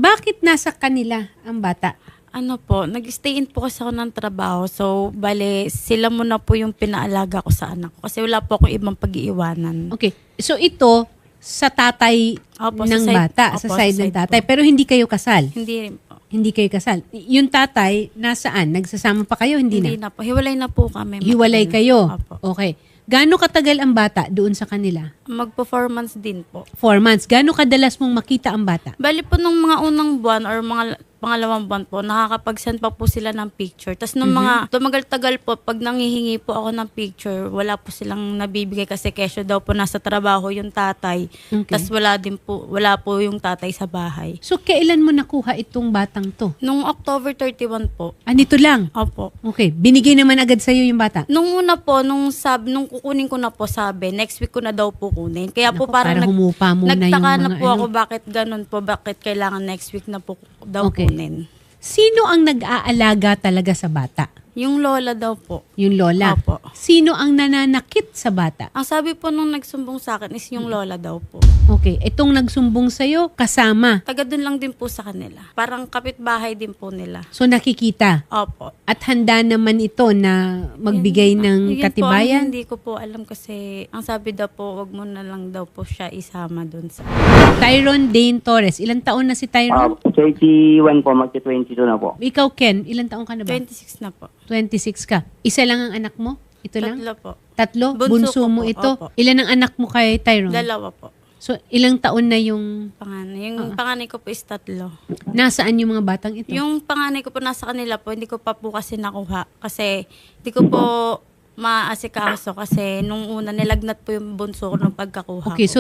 Bakit nasa kanila ang bata? Ano po, nag-stay in po kasi ako ng trabaho. So, bale, sila muna po yung pinaalaga ko sa anak ko. Kasi wala po akong ibang pag-iiwanan. Okay. So ito, sa tatay Opo, ng sa side- bata, opo, sa sa side ng side tatay. po. Pero hindi kayo kasal. Hindi rin po. Hindi kayo kasal. Yung tatay, nasaan? Nagsasama pa kayo? Hindi na? po. Hiwalay na po kami. Hiwalay matagal. kayo? Opo. Okay. Gaano katagal ang bata doon sa kanila? Mag-performance din po. 4 months. Gaano kadalas mong makita ang bata? Bali po nung mga unang buwan or mga pangalawang buwan po, nakakapag-send pa po sila ng picture. Tapos nung mga tumagal-tagal po, pag nangihingi po ako ng picture, wala po silang nabibigay kasi kesyo daw po nasa trabaho yung tatay. Okay. Tapos wala po yung tatay sa bahay. So, kailan mo nakuha itong batang to? Nung October 31 po. Nito lang? Opo. Okay. Binigay naman agad sa'yo yung bata? Nung una po, nung kukunin ko na po, sabi, next week ko na daw po kunin. Kaya po Naku, parang humupa muna yung nagtaka na mga po ano. ako bakit ganun po, bakit kailangan next week na po daw Okay. kunin. Sino ang nag-aalaga talaga sa bata? Yung lola daw po. Yung lola? Opo. Sino ang nananakit sa bata? Ang sabi po nung nagsumbong sa akin is yung lola daw po. Okay. Itong nagsumbong sa'yo, kasama. Taga dun lang din po sa kanila. Parang kapitbahay din po nila. So, nakikita. Opo. At handa naman ito na magbigay ng Yun katibayan? Po, hindi ko po alam kasi ang sabi daw po, wag mo na lang daw po siya isama dun sa... Tyron Dane Torres. Ilang taon na si Tyron? 31 po, magti-22 na po. Ikaw, Ken, ilang taon ka na ba? 26 na po. 26 ka. Isa lang ang anak mo? Ito lang? Tatlo po. Tatlo? Bunso ko mo po, ito? opo. Ilan ang anak mo kay Tyron? Dalawa po. So, ilang taon na yung... Panganay. Yung panganay ko po is 3. Nasaan yung mga batang ito? Yung panganay ko po nasa kanila po, hindi ko pa po kasi nakuha. Kasi hindi ko po maasikaso kasi nung una nilagnat po yung bunso ko nung pagkakuha Okay, ko. so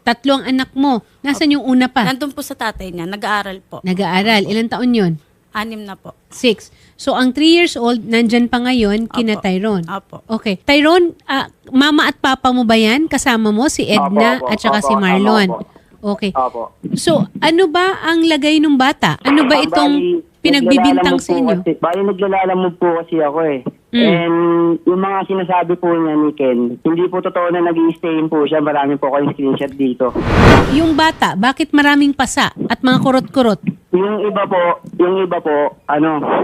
tatlo ang anak mo. Nasaan yung una pa? Nandun po sa tatay niya, nag-aaral po. Nag-aaral. Ilang taon yon? 6 na po. 6. So, ang 3 years old, nandyan pa ngayon, kina Opo. Tyron. Apo. Okay. Tyron, mama at papa mo ba yan? Kasama mo si Edna Opo, at saka opo, si Marlon. opo. Okay. Opo. So, ano ba ang lagay ng bata? Ano ba itong pinagbibintang sa inyo? Bali, naglalalamog po kasi ako eh. Mm. And yung mga sinasabi po niya ni Ken, hindi po totoo na nag-i-stay po siya. Marami po kayong screenshot dito. Yung bata, bakit maraming pasa at mga kurot-kurot? Yung iba po,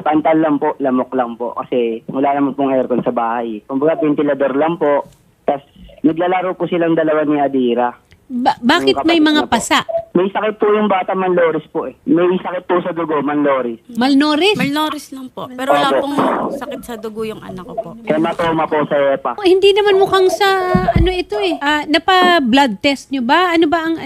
pantal lang po, lamok lang po. Kasi wala naman pong aircon sa bahay. Kumbaga, ventilador lang po. Tapos, naglalaro po silang dalawa ni Adira. Bakit may Yung mga kapatid niya po. pasa? May sakit po yung bata, manloris po eh. May sakit po sa dugo, manloris. Malnourished? Malnourished lang po. Pero wala pong sakit sa dugo yung anak ko po. Hematoma po sa EPA. Oh, hindi naman mukhang sa ano ito eh. Napa-blood test nyo ba? Ano ba ang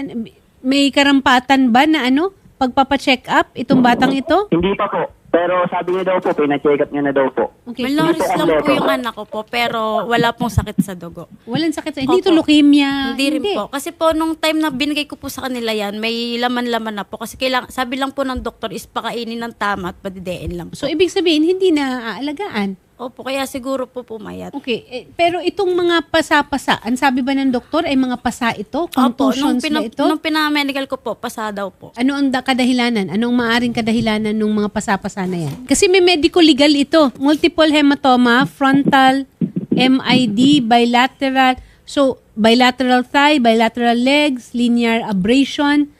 may karampatan ba na pagpapa-check up itong batang ito? Hindi pa po. Pero sabi niya daw po, pina-check up niya na daw po. Okay. Malnourished Hindi po lang po kompleto. yung anak ko po, pero wala pong sakit sa dugo. Walang sakit sa hindi ito Opo. leukemia. Hindi rin po. Kasi po, nung time na binigay ko po sa kanila yan, may laman-laman na po. Kasi sabi lang po ng doktor is pakainin ng tama at padidein lang po. So ibig sabihin hindi na aalagaan. Opo, kaya siguro po pumayat. Okay, pero itong mga pasa-pasa, ang sabi ba ng doktor ay mga pasa ito? Opo, nung, Contusions ba ito? nung pinamedical ko po, pasa daw po. Ano ang kadahilanan? Anong maaring kadahilanan ng mga pasa-pasa na yan? Kasi may medical legal ito. Multiple hematoma, frontal, MID, bilateral. So, bilateral thigh, bilateral legs, linear abrasion.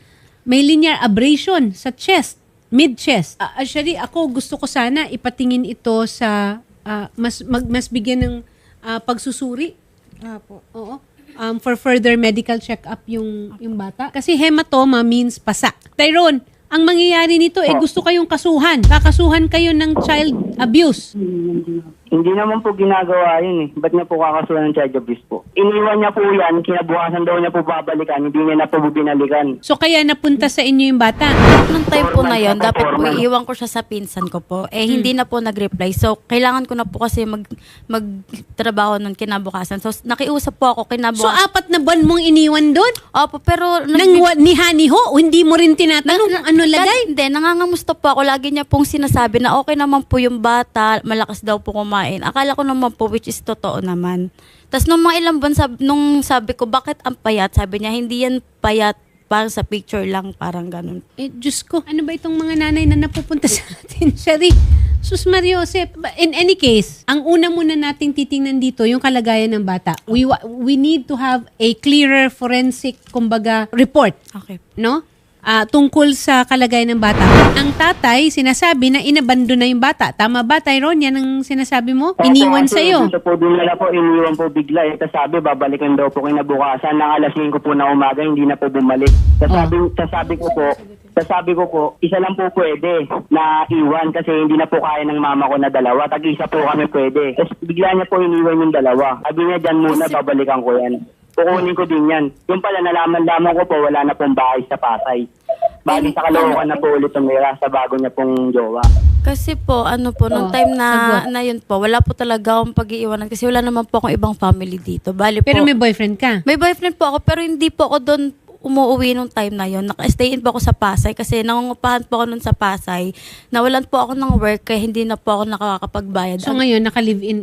May linear abrasion sa chest, mid-chest. Actually, ako gusto ko sana ipatingin ito sa mas bigyan ng pagsusuri. Apo. Oo. For further medical check-up yung bata. Kasi hematoma means pasa. Tyrone, ang mangyayari nito gusto kayong kasuhan. Kakasuhan kayo ng child abuse. Hindi naman po ginagawa yun eh. Ba't niya po kakasuhan ng child abuse po? Iniwan niya po yan, kinabukasan daw niya po babalikan, hindi niya na po binalikan. So kaya napunta sa inyo yung bata. Nung time po na yon, dapat po Formal. iiwan ko siya sa pinsan ko po. Hindi na po nag-reply. So, kailangan ko na po kasi magtrabaho nun kinabukasan. So, nakiusap po ako So kinabukasan. 4 na buwan mong iniwan doon? Opo, pero... Niha-niho? O hindi mo rin tinatanong kung ano lagay? Hindi, nangangamusta po ako. Lagi niya pong sinasabi na okay naman po yung bata, malakas daw po kumain. Akala ko naman po, which is totoo naman. Tapos nung mga ilang buwan, nung sabi ko, bakit ang payat? Sabi niya, hindi yan payat, parang sa picture lang, parang ganun. Diyos ko, ano ba itong mga nanay na napupunta sa atin, Shari? Sus Mario Josep. In any case, ang una muna nating titingnan dito, yung kalagayan ng bata. We need to have a clearer forensic, kumbaga, report. Okay. No? tungkol sa kalagayan ng bata. Ang tatay, sinasabi na inabandon na yung bata. Tama ba, Tyrone? Yan ang sinasabi mo? Iniwan sa'yo. Dito po dinala po, iniwan po bigla. Tapos sabi, babalikan daw po kinabukasan ng alas 5 po na umaga, hindi na po bumalik. Sasabi ko po, isa lang po pwede na iwan kasi hindi na po kaya ng mama ko na dalawa. Tag-isa po kami pwede. Tapos bigla niya po iniwan yung dalawa. Sabi niya, dyan muna, babalikan ko yan. Kukunin ko din yan. Yung pala, nalaman ko po, wala na pong bahay sa Pasay. Bali sa Caloocan na po ulit tumira sa bago niya pong jowa. Kasi po, nung time na yun po, wala po talaga akong pag-iiwanan kasi wala naman po akong ibang family dito. Bali po, Pero may boyfriend ka? may boyfriend po ako pero hindi po ako doon umuwi nung time na yun. Naka-stay in po ako sa Pasay kasi nangungupahan po ako nun sa Pasay. Nawalan po ako ng work kaya hindi na po ako nakakapagbayad. So ngayon,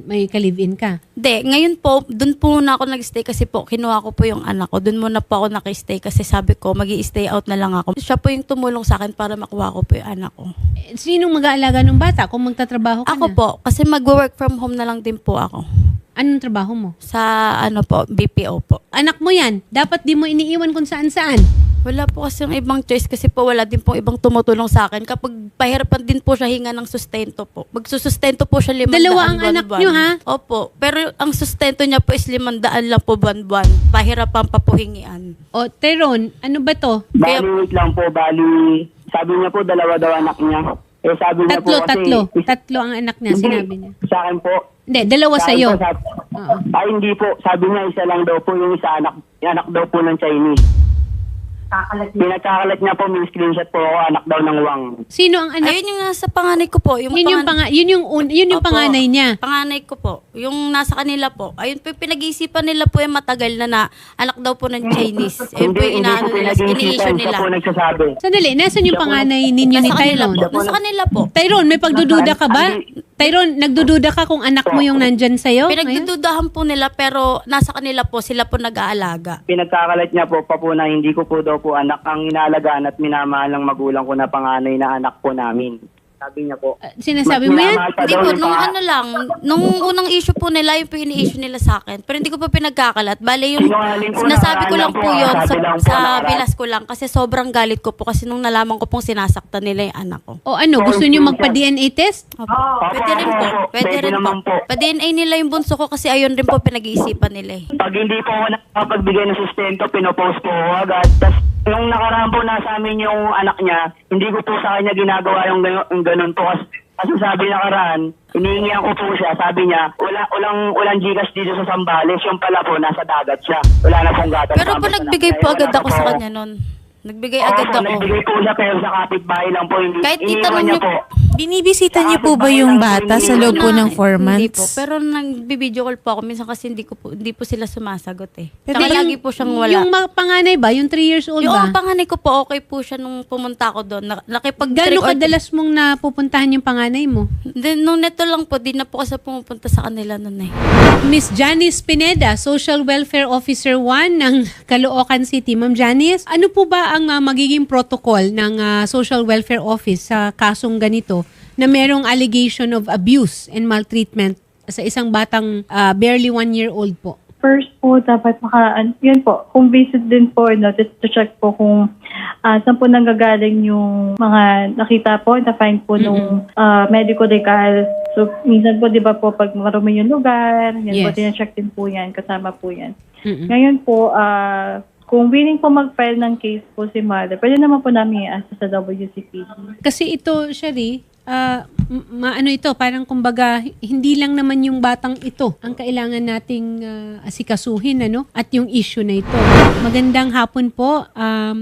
may ka-live-in ka? Hindi, ngayon po, doon po muna ako nag-stay kasi po, kinuha ko po yung anak ko. Doon muna po ako nag-stay kasi sabi ko, mag-i-stay out na lang ako. Siya po yung tumulong sa akin para makuha ko po yung anak ko. Sinong mag-aalaga ng bata kung magtatrabaho ka Ako na? po, kasi mag-work from home na lang din po ako. Anong trabaho mo? Sa BPO po. Anak mo yan. Dapat di mo iniiwan kung saan-saan. Wala po kasi yung ibang choice kasi po wala din po ibang tumutulong sa akin. Kapag pahirapan din po siya hinga ng sustento po. Magsusustento po siya 500 Dalawa ang anak buwan-buwan. niyo, ha? Opo. Pero ang sustento niya po is 500 lang po buwan-buwan. Pahirapan pa po hingian. O, Tyrone, ano ba to? Bali, wait lang po, sabi niya po, dalawa daw anak niya. Eh, sabi niya po kasi... Tatlo ang anak niya, Hindi, sinabi niya. Sa akin po. Hindi, dalawa Sa akin sa'yo. po, Ay, hindi po. Sabi niya, isa lang daw po yung isa anak daw po ng Chinese. Pinagkakalat niya po, may screenshot po ako, anak daw ng Wang. Sino ang anak? Ayun yung nasa panganay ko po. Yun yung Opo, panganay niya. Panganay ko po. Yung nasa kanila po. Ayun po, pinag-iisipan nila po yung matagal na anak daw po ng Chinese. Ayun po yung inaano nila, ini-issue nila. Siya po nagsasabi. Sandali, nasan yung panganay ninyo ni Nasa kanila Tyrone? po. Nasa kanila po. Tyrone, may pagdududa ka ba? Tyrone, nagdududa ka kung anak mo yung nandyan sa'yo? Pinagdududahan po nila pero nasa kanila po, sila po nag-aalaga. Pinagkakalat niya po pa po na hindi ko po daw po anak ang inalagaan at minamahal ng magulang ko na panganay na anak po namin. Sabi niya po. Sinasabi mo yan? minamahal pa Hindi daw po, yung nung ano lang, nung unang issue po nila, yung po ini-issue nila sa akin. Pero hindi ko pa pinagkakalat. Bale, yung Sinungaling po, sinasabi ko lang nakaraan po lang po, yun sabi lang po, sa nakaraan. bilas ko lang kasi sobrang galit ko po kasi nung nalaman ko pong sinasaktan nila yung anak ko. O ano, gusto niyo magpa-DNA test? Opo. Pwede rin po. Pwede rin po. naman po. Pa-DNA nila yung bunso ko kasi ayun rin po pinag-iisipan nila eh. Pag hindi po ako nakapagbigay ng sustento, pinopost po ako agad. Tapos, nung nakaraan po nasa amin yung anak niya, hindi ko po sa kanya ginagawa yung ganun po. Kasi sabi nakaraan, hinihingihan ko po siya. Sabi niya, walang Gcash dito sa Zambales. Yung pala po, nasa dagat siya. Wala na pong gata. Pero po nagbigay po agad ako sa kanya nun. Nagbigay agad ako. Nagbigay po siya pero sa kapitbahay lang po. Hindi, Kahit iniwan itanong niya niyo po. Binibisita niyo po ba yung bata sa loob po ng 4 Hindi po. months? Pero nag-video call po ako. Minsan kasi hindi po sila sumasagot eh. Pero Tsaka lagi po siyang wala. Yung panganay ba? Yung 3 years old Yung ba? panganay ko po, okay po siya nung pumunta ako doon. Gano'ng kadalas mong napupuntahan yung panganay mo? Then, nung neto lang po, di na po kasi pumupunta sa kanila noon eh. Miss Janice Pineda, Social Welfare Officer 1 ng Caloocan City. Ma'am Janice, ano po ba ang magiging protocol ng Social Welfare Office sa kasong ganito na merong allegation of abuse and maltreatment sa isang batang barely 1 year old po? First po, dapat yun po, kung visit din po, to check po kung saan po nanggagaling yung mga nakita po, na-find po nung medico-legal. So, minsan po, di ba po, pag marumi yung lugar, yan po, Yes. tina-check din po yan, kasama po yan. Mm-mm. Ngayon po, kung willing po mag-file ng case po si mother, pwede naman po namin i-assist sa WCPD. Kasi ito, Shari, ano ito, parang kumbaga, hindi lang naman yung batang ito ang kailangan nating asikasuhin, ano? At yung issue na ito. Magandang hapon po,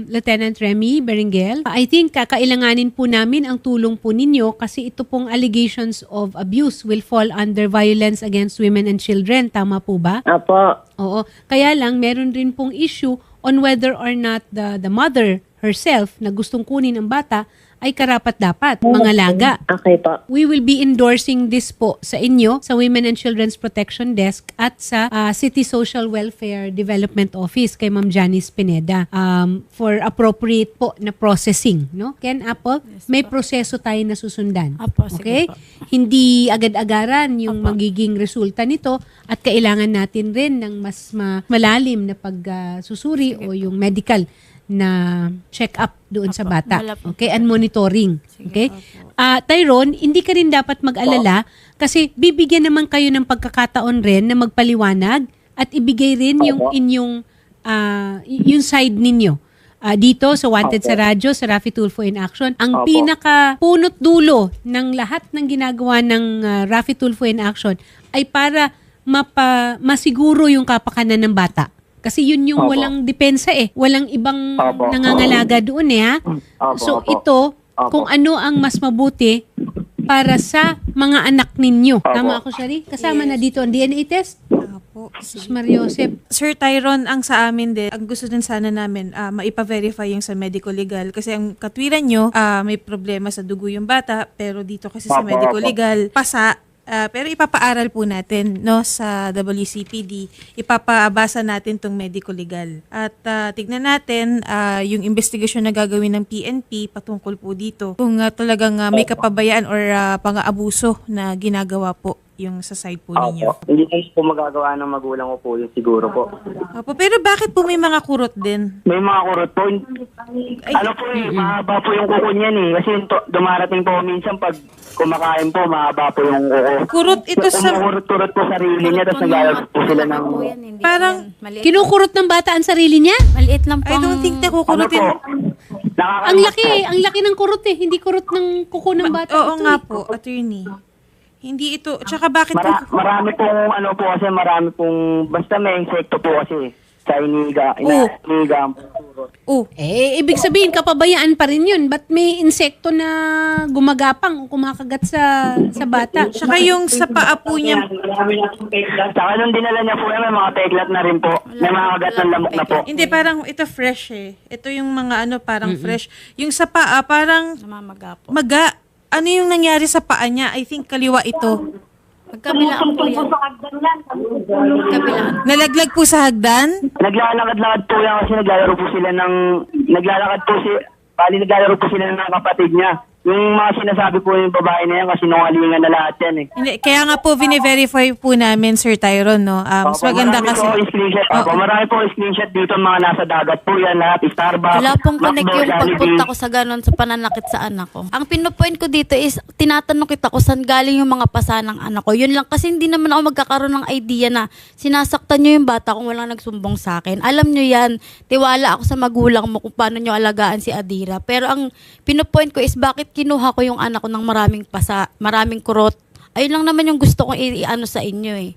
Lieutenant Remy Berenguel. I think kakailanganin po namin ang tulong po ninyo kasi ito pong allegations of abuse will fall under violence against women and children. Tama po ba? Apo. Oo. Kaya lang, meron rin pong issue on whether or not the mother herself na gustong kunin ang bata ay karapat-dapat, mangalaga. Okay po. We will be endorsing this po sa inyo, sa Women and Children's Protection Desk at sa City Social Welfare Development Office kay Ma'am Janice Pineda for appropriate po na processing. No? Ken Apple, may proseso tayo na susundan. Apo, sige Okay? po. Hindi agad-agaran yung magiging resulta nito at kailangan natin rin ng mas malalim na pagsusuri o yung medical na check-up doon sa bata. wala po. Okay? And monitoring. Sige, Okay? opo. Tyrone, hindi ka rin dapat mag-alala kasi bibigyan naman kayo ng pagkakataon rin na magpaliwanag at ibigay rin yung inyong yung side ninyo. Dito sa Wanted sa Radyo, sa Raffy Tulfo in Action, ang Opo. pinaka punot dulo ng lahat ng ginagawa ng Raffy Tulfo in Action ay para masiguro yung kapakanan ng bata. Kasi yun yung Opo. walang depensa Walang ibang Opo. nangangalaga doon ha. Opo, So opo. ito, Opo. kung ano ang mas mabuti para sa mga anak ninyo. Opo. Tama ako, Shari? Kasama na dito ang DNA test. Opo. Sus Mariosep. Sir Tyron, ang sa amin din, ang gusto din sana namin, maipa-verify yung sa medical legal. Kasi ang katwiran nyo, may problema sa dugo yung bata, pero dito kasi sa Opo, medical opo. legal, pasa. Pero ipapaaral po natin no sa WCPD, ipapabasa natin tong medical legal. At tignan natin yung investigation na gagawin ng PNP patungkol po dito. Kung talagang may kapabayaan or pang-aabuso na ginagawa po yung sa side po ninyo. Opo. Hindi na po magagawa ng magulang ko po yun siguro po. Opo, pero bakit po may mga kurot din? May mga kurot po. Ano po mahaba po yung kuko niyan Kasi dumarating po minsan pag kumakain po, mahaba po yung kuko. Kurot ito sa... Kurot po sarili niya, tapos naglalagay po sila ng... Parang Kinukurot ng bata ang sarili niya? Maliit lang po. I don't think Ano nakukurutin. po? Ang laki ng kurot Hindi kurot ng kuko ng bata. Oo ito nga po, attorney. Hindi ito. Tsaka bakit po... Marami pong marami pong, basta may insekto po kasi sa iniga ang kurot. Oh, Ibig sabihin, kapabayaan pa rin yun. Ba't may insekto na gumagapang o kumakagat sa bata? tsaka yung sa paa po niya, Saka nung dinala niya po may mga teklat na rin po. May mga kagat ng lamok na po. hindi parang ito fresh Ito yung mga parang fresh. Yung sa paa parang Namamaga po. maga. Ano yung nangyari sa paa niya? I think kaliwa ito. Magkabilaan po yan. Magkabilaan. Nalaglag po sa hagdan? Naglalakad-lakad po yan kasi naglalaro po sila naglalaro po sila ng kapatid niya. Yung mga sinasabi po yung babae na yan kasi nungalingan na lahat yan Hindi, kaya nga po vine-verify po namin, Sir Tyron, no? Mas maganda kasi... Marami po screenshot. Marami po screenshot dito mga nasa dagat po yan lahat. Starbucks, Wala pong connect McDo, yung Jollibee. pagpunta ko sa ganon sa pananakit sa anak ko. Ang pinopoint ko dito is, tinatanong kita kung saan galing yung mga pasa ng anak ko. Yun lang, kasi hindi naman ako magkakaroon ng idea na sinasaktan nyo yung bata kung walang nagsumbong sa akin. Alam nyo yan, tiwala ako sa magulang mo kung paano nyo alagaan si Adira. Pero ang pinopoint ko is, bakit kinuha ko yung anak ko ng maraming pasa, maraming kurot. Ayun lang naman yung gusto kong i-ano sa inyo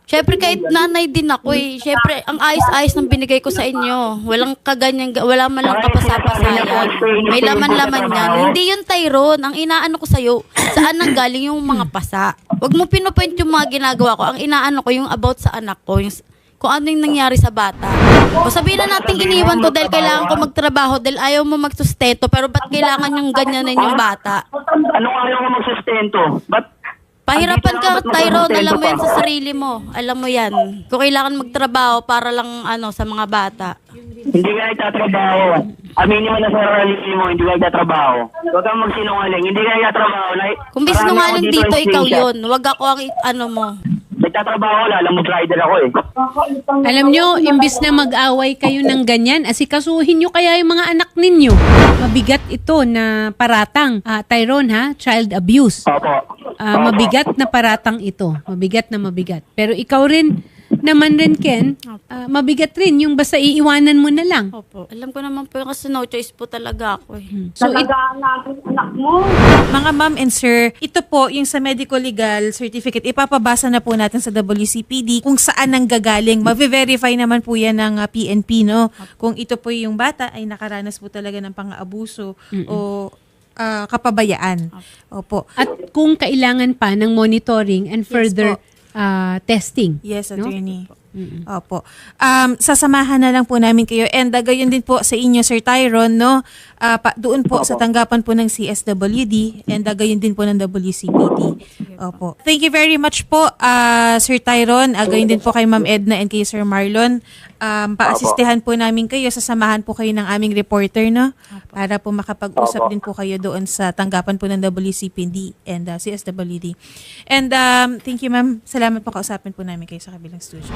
Syempre kahit nanay din ako Syempre ang ayos-ayos ng binigay ko sa inyo. Walang kaganyan, wala man lang kapasa-pasayan. May laman-laman yan. Hindi yun, Tyrone. Ang inaano ko sa'yo, saan nang galing yung mga pasa. Huwag mo pinupoint yung mga ginagawa ko. Ang inaano ko yung about sa anak ko, yung kung ano yung nangyari sa bata. O sabihin na natin iniwan ko dahil kailangan ko magtrabaho dahil ayaw mo magsustento, pero ba't kailangan yung ganyanin yung bata? Anong ayaw mo magsustento? Pahirapan ka, Ba't Tyrone. magsustento Alam mo pa? yan sa sarili mo. Alam mo yan. Kung kailangan magtrabaho para lang sa mga bata. Hindi ka nagtatrabaho. Aminin mo na sa sarili mo, hindi ka nagtatrabaho. Huwag kang magsinungaling. Hindi ka nagtatrabaho. Kung sinungaling dito, ikaw yun. Huwag ako ang mo. Nagtatrabaho, lalamog rider ako Alam nyo, imbis na mag-away kayo ng ganyan, asikasuhin nyo kaya yung mga anak ninyo. Mabigat ito na paratang. Tyrone child abuse. Opo. Mabigat na paratang ito. Mabigat na mabigat. Pero ikaw rin, naman rin Ken, mabigat rin yung basta iiwanan mo na lang. Opo. Alam ko naman po kasi no choice po talaga ako So Mga ma'am and sir, ito po yung sa medical legal certificate, ipapabasa na po natin sa WCPD kung saan nang gagaling. Mavi-verify naman po yan ng PNP, no? Kung ito po yung bata ay nakaranas po talaga ng pang-aabuso o kapabayaan. Opo. At kung kailangan pa ng monitoring and further testing. Yes, attorney. Opo. Sasamahan na lang po namin kayo. And gayon din po sa inyo, Sir Tyron, no? Doon po sa tanggapan po ng CSWD and gayon din po ng WCPD. Opo. Thank you very much po, Sir Tyron. Gayon din po kay Ma'am Edna and kay Sir Marlon. Paasistehan po namin kayo, sasamahan po kayo ng aming reporter, no? Para po makapag-usap din po kayo doon sa tanggapan po ng WCPD and CSWD. And thank you, ma'am. Salamat po, kausapin po namin kayo sa kabilang studio.